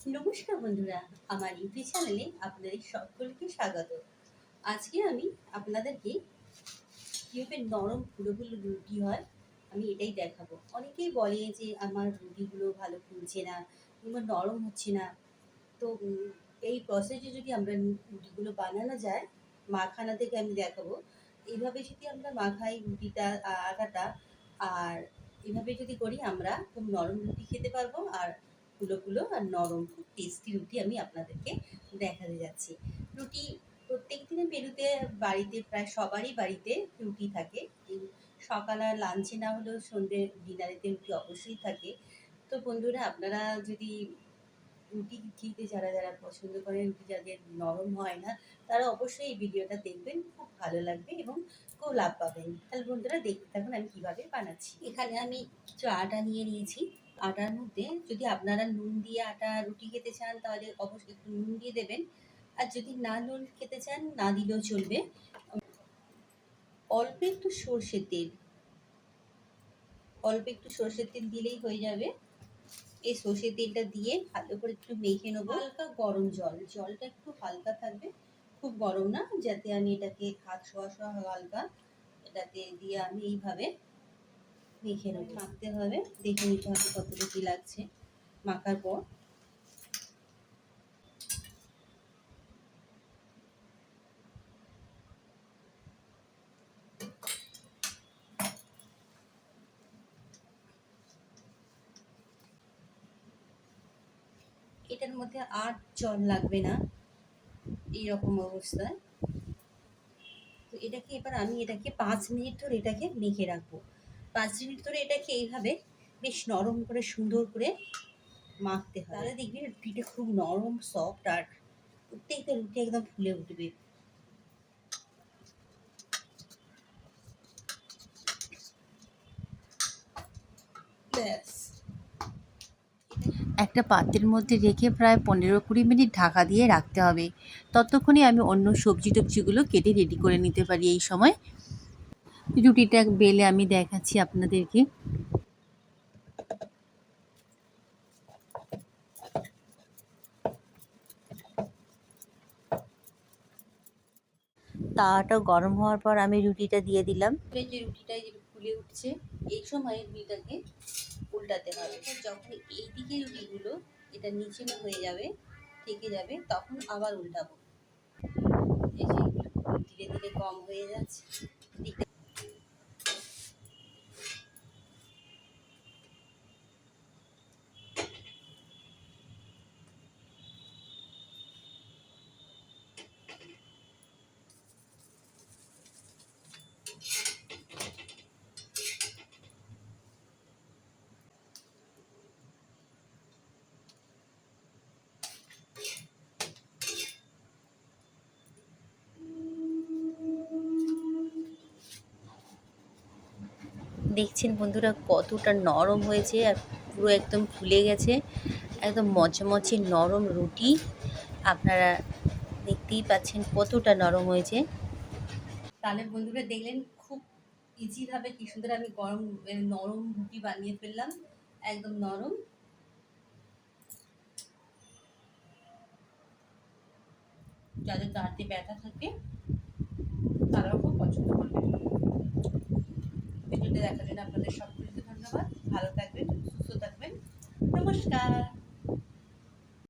নমস্কার বন্ধুরা, আমার ইউটিউব চ্যানেলে আপনাদের সকলকে স্বাগত। আজকে আমি আপনাদেরকে কীভাবে নরম ফুলো ফুলো রুটি হয় আমি এটাই দেখাবো। অনেকেই বলে যে আমার রুটিগুলো ভালো ফুলছে না কিংবা নরম হচ্ছে না। তো এই প্রসেসে যদি আমরা রুটিগুলো বানানো যায়, মাখানা থেকে আমি দেখাবো। এইভাবে যদি আমরা মাখাই রুটিটা, আটাটা, আর এভাবে যদি করি আমরা খুব নরম রুটি খেতে পারবো, আর ফুলো ফুলো আর নরম খুব টেস্টি রুটি আমি আপনাদেরকে দেখাতে যাচ্ছি। রুটি প্রত্যেক দিনের মেনুতে বাড়িতে প্রায় সবারই বাড়িতে রুটি থাকে। সকাল আর লাঞ্চে না হলেও সন্ধ্যে ডিনারেতে রুটি অবশ্যই থাকে। তো বন্ধুরা, আপনারা যদি রুটি খেতে যারা যারা পছন্দ করেন, রুটি যাদের নরম হয় না, তারা অবশ্যই এই ভিডিওটা দেখবেন, খুব ভালো লাগবে এবং খুব লাভ পাবেন। তাহলে বন্ধুরা দেখতে থাকুন আমি কিভাবে বানাচ্ছি। এখানে আমি কিছু আটা নিয়ে নিয়েছি। আটার মধ্যে যদি আপনারা নুন দিয়ে আটা রুটি খেতে চান তাহলে অবশ্যই একটু নুন দিয়ে দেবেন, আর যদি না নুন খেতে চান না দিলেও চলবে। অল্প একটু সর্ষের তেল, দিলেই হয়ে যাবে। এই সর্ষের তেলটা দিয়ে ভালো করে একটু মেখে নেবো। হালকা গরম জলটা একটু হালকা থাকবে, খুব গরম না, যাতে আমি এটাকে হাত শোয়া হালকা এটাতে দিয়ে আমি এইভাবে মেখে নেবো। মাখতে হবে, দেখে নিতে হবে কতটা কি লাগছে মাখার পর। এটার মধ্যে আর জল লাগবে না এইরকম অবস্থায়। তো এটাকে এবার আমি এটাকে 5 মিনিট ধরে এটাকে মেখে রাখবো। 5 মিনিট ধরে এটাকে এইভাবে বেশ নরম করে সুন্দর করে মাখতে হয়, তাহলে দেখবি রুটিটা খুব নরম সফট আর প্রত্যেকটা রুটি একদম ফুলে উঠবে। ব্যাস, একটা পাত্রের মধ্যে রেখে প্রায় 15-20 মিনিট ঢাকা দিয়ে রাখতে হবে। ততক্ষণে আমি অন্য সবজি টবজিগুলো কেটে রেডি করে নিতে পারি। এই সময় রুটিটা বেলে আমি দেখাচ্ছি আপনাদেরকে। তাওয়াটা গরম হওয়ার পর আমি রুটিটা দিয়ে দিলাম। যে রুটিটা ফুলে উঠছে, এই সময় রুটিটাকে উল্টাতে হবে। যখন এই দিকে রুটিগুলো এটা নিচে হয়ে যাবে, থেকে যাবে, তখন আবার উল্টাবো। এই যে ধীরে ধীরে কম হয়ে যাচ্ছে। দেখছেন বন্ধুরা কতটা নরম হয়েছে আর পুরো একদম ফুলে গেছে, একদম মচমচে নরম রুটি। আপনারা দেখতেই পাচ্ছেন কতটা নরম হয়েছে। তাহলে বন্ধুরা দেখলেন খুব ইজিভাবে কি সুন্দর আমি নরম রুটি বানিয়ে ফেললাম, একদম নরম। যাদের দাঁতে ব্যথা থাকে তারাও খুব পছন্দ করবে। ভিডিওটা দেখার জন্য আপনাদের সকলকে ধন্যবাদ। ভালো থাকবেন, সুস্থ থাকবেন। নমস্কার।